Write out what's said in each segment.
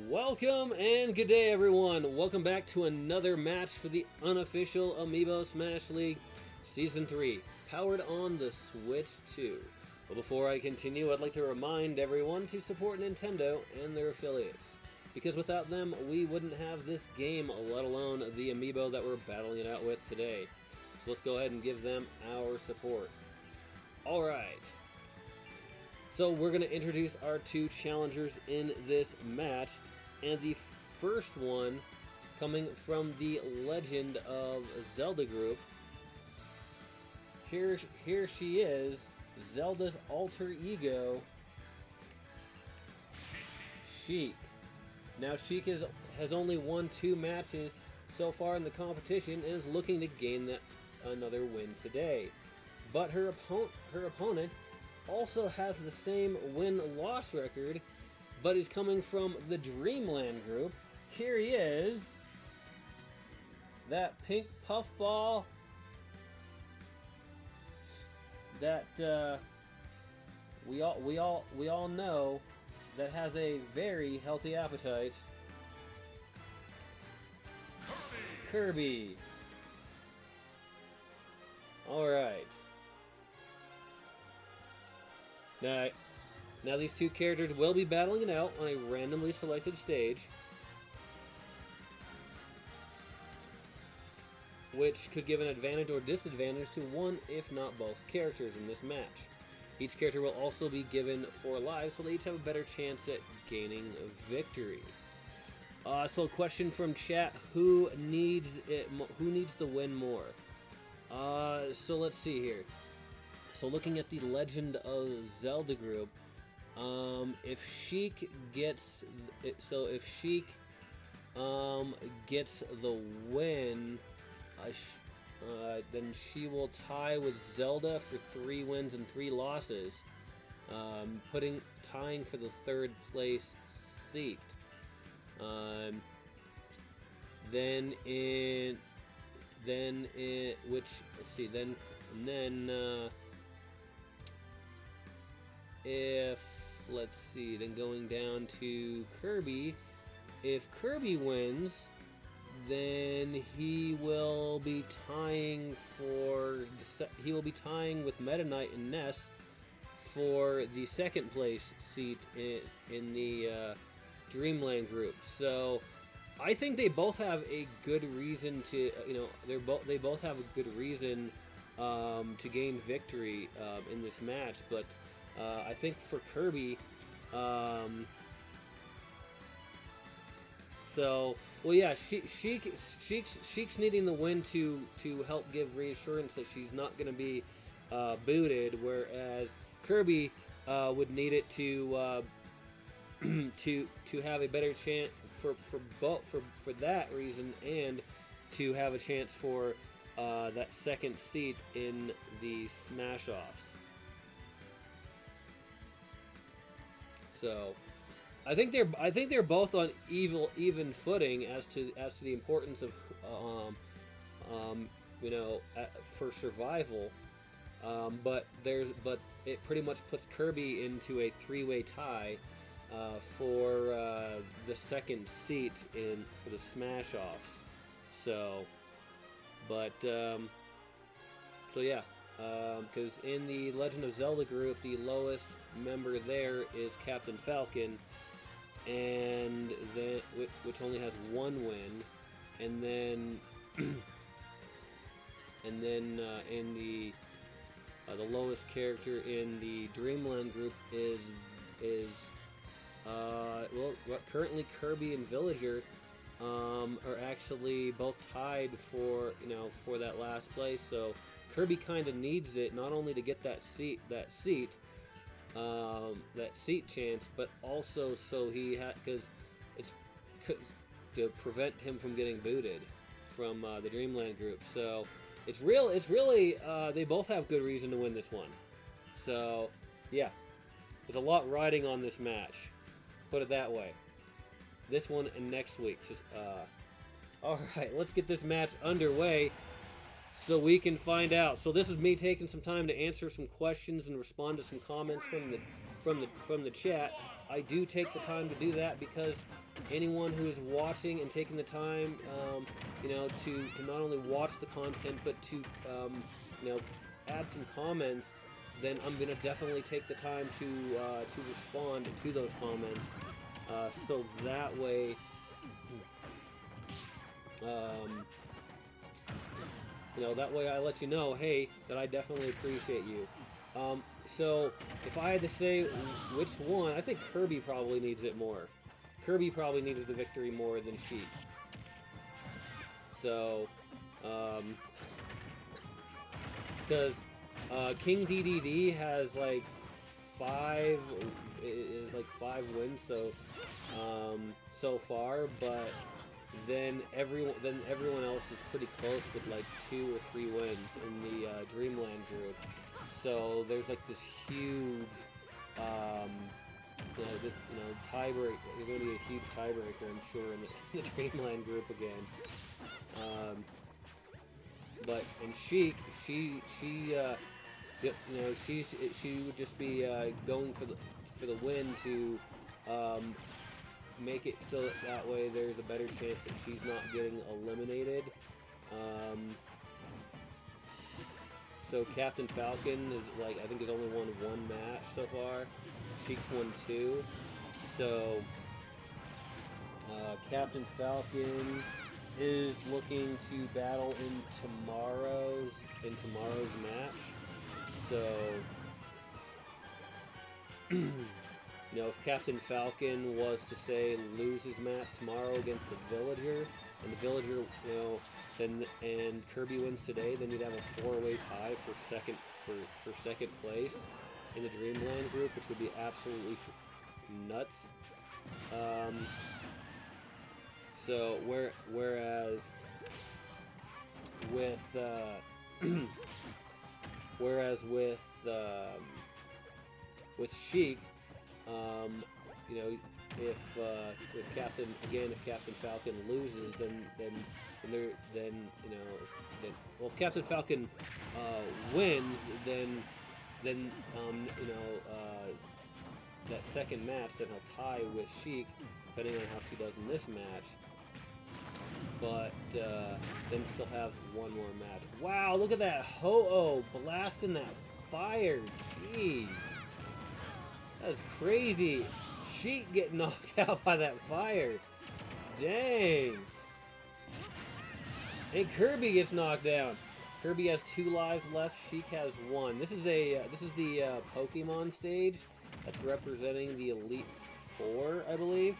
Welcome and good day, everyone. Welcome back to another match for the Unofficial Amiibo Smash League Season 3, powered on the Switch 2. But before I continue, I'd like to remind everyone to support Nintendo and their affiliates, because without them, we wouldn't have this game, let alone the Amiibo that we're battling it out with today. So let's go ahead and give them our support. Alright. So we're going to introduce our two challengers in this match, and the first one coming from the Legend of Zelda group. Here she is, Zelda's alter ego, Sheik. Now Sheik has only won 2 matches so far in the competition and is looking to gain another win today. But her opponent also has the same win-loss record, but is coming from the Dreamland group. Here he is, that pink puffball that we all know that has a very healthy appetite. Kirby. All right. Now these two characters will be battling it out on a randomly selected stage, which could give an advantage or disadvantage to one, if not both, characters in this match. Each character will also be given 4 lives, so they each have a better chance at gaining a victory. So, question from chat: Who needs it? Who needs the win more? So let's see here. So looking at the Legend of Zelda group, if Sheik gets gets the win, then she will tie with Zelda for 3 wins and 3 losses, tying for the 3rd place seat. Then going down to Kirby, if Kirby wins, then he will be tying with Meta Knight and Ness for the 2nd place seat in the Dreamland group. So I think they both have a good reason to, they both have a good reason to gain victory in this match. But I think for Kirby, Sheik's needing the win to help give reassurance that she's not going to be booted, whereas Kirby would need it to have a better chance for that reason, and to have a chance for that 2nd seat in the Smash Offs. So I think they're both on even footing as to the importance of for survival. But it pretty much puts Kirby into a 3-way tie for the 2nd seat for the Smash Offs. So yeah. Because in the Legend of Zelda group, the lowest member there is Captain Falcon, and then which only has 1 win, and then in the lowest character in the Dreamland group is currently Kirby and Villager are actually both tied for that last place. So Kirby kind of needs it, not only to get that seat chance, but also so because it's to prevent him from getting booted from the Dreamland group. So it's really they both have good reason to win this one. So yeah, there's a lot riding on this match, put it that way. This one and next week's. All right, let's get this match underway so we can find out. So this is me taking some time to answer some questions and respond to some comments from the chat. I do take the time to do that because anyone who is watching and taking the time, you know, to not only watch the content but to, you know, add some comments, then I'm gonna definitely take the time to respond to those comments, so that way, you know, that way I let you know, hey, that I definitely appreciate you. So if I had to say which one, I think Kirby probably needs it more. Kirby probably needs the victory more than Sheik. So, because King DDD has like 5 wins so far, but then everyone else is pretty close with like 2 or 3 wins in the Dreamland group. So there's like this huge, tiebreaker. There's going to be a huge tiebreaker, I'm sure, in the Dreamland group again. But in Sheik, she would just be going for the win to make it so that way there's a better chance that she's not getting eliminated. So Captain Falcon is I think has only won 1 match so far. Sheik's won 2. So Captain Falcon is looking to battle in tomorrow's match. So you know, if Captain Falcon was to say lose his match tomorrow against the Villager, and the Villager, you know, and Kirby wins today, then you'd have a 4-way tie for second place in the Dreamland group, which would be absolutely nuts. So whereas with Sheik, you know, if Captain Falcon loses, if Captain Falcon wins, then you know, that second match, then he'll tie with Sheik, depending on how she does in this match. But then still have 1 more match. Wow, look at that Ho-Oh blasting that fire. Jeez, that's crazy. Sheik getting knocked out by that fire. Dang. And Kirby gets knocked down. Kirby has 2 lives left. Sheik has 1. This is the Pokemon stage that's representing the Elite 4, I believe.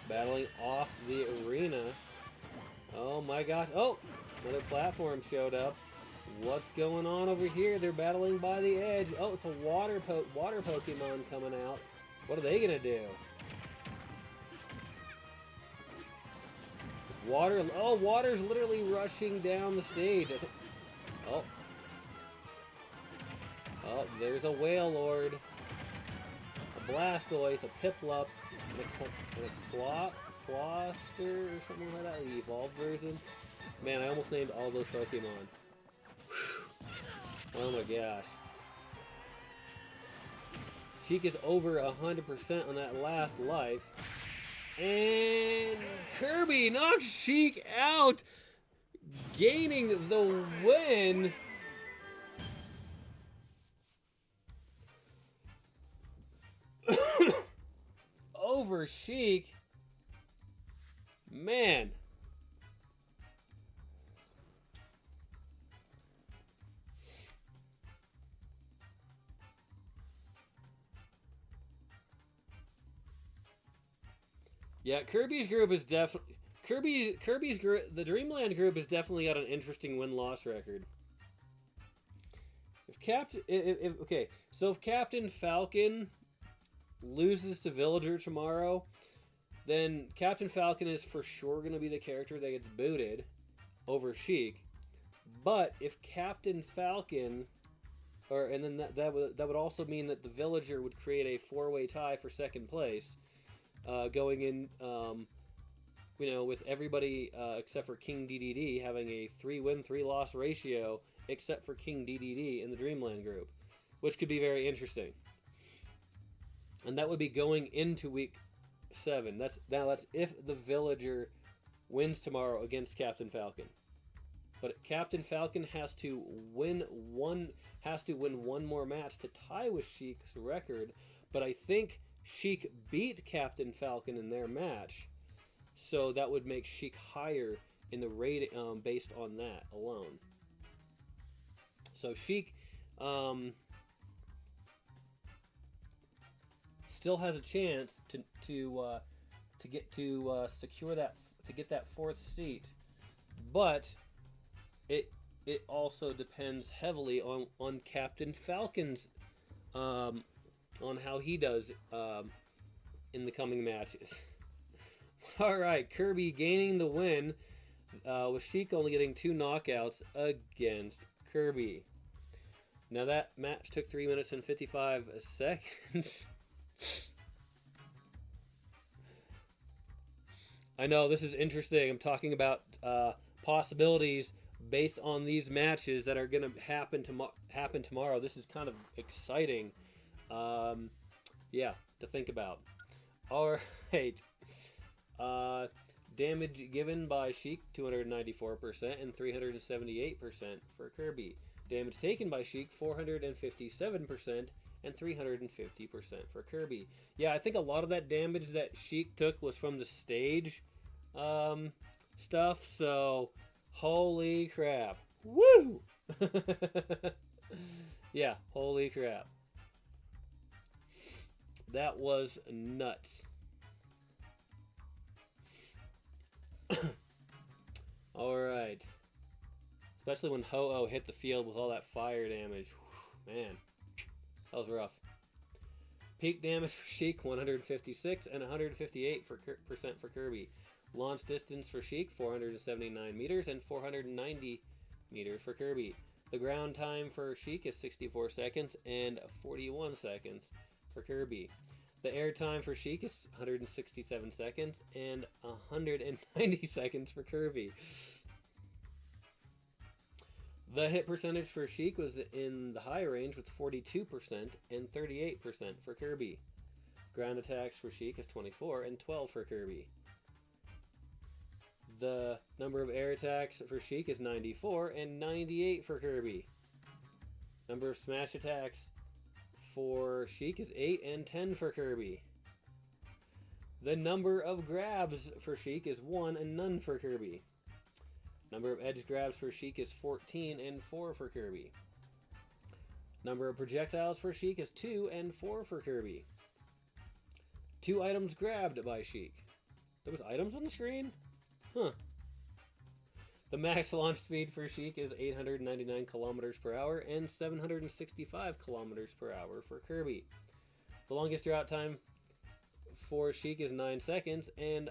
Battling off the arena. Oh my gosh. Oh, another platform showed up. What's going on over here? They're battling by the edge. Oh, it's a water Pokemon coming out. What are they gonna do? Water. Oh, water's literally rushing down the stage. Oh. Oh, there's a Wailord, a Blastoise, a Piplup, and a Closter or something like that, the evolved version. Man, I almost named all those Pokemon. Oh my gosh. Sheik is over 100% on that last life. And Kirby knocks Sheik out, gaining the win. Over Sheik. Man. Yeah, Kirby's group is definitely Kirby's group. The Dreamland group has definitely got an interesting win-loss record. If Captain Falcon loses to Villager tomorrow, then Captain Falcon is for sure going to be the character that gets booted over Sheik. But if Captain Falcon, that would also mean that the Villager would create a 4-way tie for second place, going in with everybody except for King DDD having a 3-win, 3-loss ratio, except for King DDD in the Dreamland group, which could be very interesting. And that would be going into week 7. That's if the Villager wins tomorrow against Captain Falcon. But Captain Falcon has to win one more match to tie with Sheik's record. But I think Sheik beat Captain Falcon in their match, so that would make Sheik higher in the rating based on that alone. So Sheik still has a chance to secure that, to get that 4th seat, but it also depends heavily on Captain Falcon's on how he does in the coming matches. All right, Kirby gaining the win with Sheik only getting 2 knockouts against Kirby. Now that match took 3 minutes and 55 seconds. I know, this is interesting. I'm talking about possibilities based on these matches that are going to happen tomorrow. This is kind of exciting, yeah, to think about. All right, damage given by Sheik 294% and 378% for Kirby. Damage taken by Sheik 457% and 350% for Kirby. Yeah, I think a lot of that damage that Sheik took was from the stage stuff, so holy crap. Woo! Yeah, holy crap. That was nuts. Alright. Especially when Ho-Oh hit the field with all that fire damage. Man, that was rough. Peak damage for Sheik 156 and 158% for Kirby. Launch distance for Sheik 479 meters and 490 meters for Kirby. The ground time for Sheik is 64 seconds and 41 seconds for Kirby. The air time for Sheik is 167 seconds and 190 seconds for Kirby. The hit percentage for Sheik was in the high range with 42% and 38% for Kirby. Ground attacks for Sheik is 24 and 12 for Kirby. The number of air attacks for Sheik is 94 and 98 for Kirby. Number of smash attacks for Sheik is 8 and 10 for Kirby. The number of grabs for Sheik is 1 and none for Kirby. Number of edge grabs for Sheik is 14 and 4 for Kirby. Number of projectiles for Sheik is 2 and 4 for Kirby. 2 items grabbed by Sheik. There was items on the screen? Huh. The max launch speed for Sheik is 899 kilometers per hour and 765 kilometers per hour for Kirby. The longest drought time for Sheik is 9 seconds and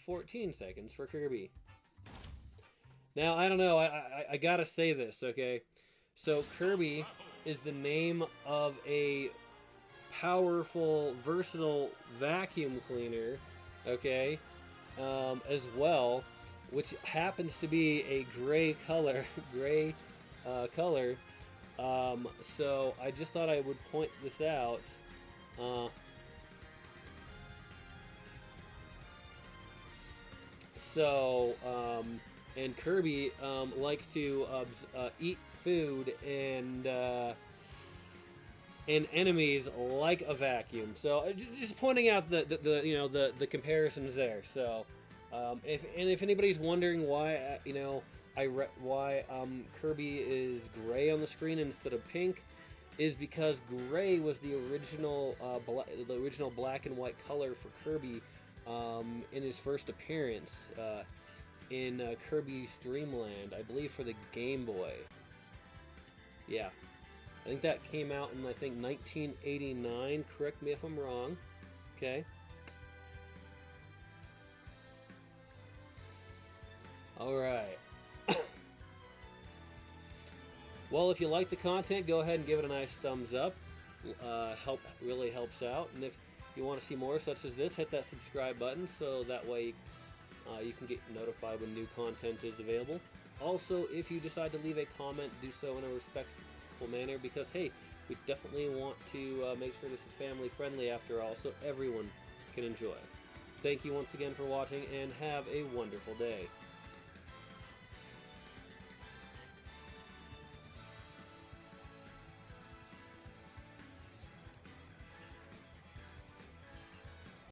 14 seconds for Kirby. Now, I don't know, I gotta say this, okay? So, Kirby is the name of a powerful, versatile vacuum cleaner, okay? As well, which happens to be a gray color, so I just thought I would point this out. And Kirby likes to eat food and enemies like a vacuum. So just pointing out the comparisons there. So if anybody's wondering why Kirby is gray on the screen instead of pink, is because gray was the original black and white color for Kirby in his first appearance in Kirby's Dream Land, I believe for the Game Boy. Yeah, I think that came out in 1989. Correct me if I'm wrong. Okay. All right. Well, if you like the content, go ahead and give it a nice thumbs up. Really helps out. And if you want to see more such as this, hit that subscribe button so that way You can get notified when new content is available. Also, if you decide to leave a comment, do so in a respectful manner, because hey, we definitely want to make sure this is family friendly after all, so everyone can enjoy. Thank you once again for watching, and have a wonderful day.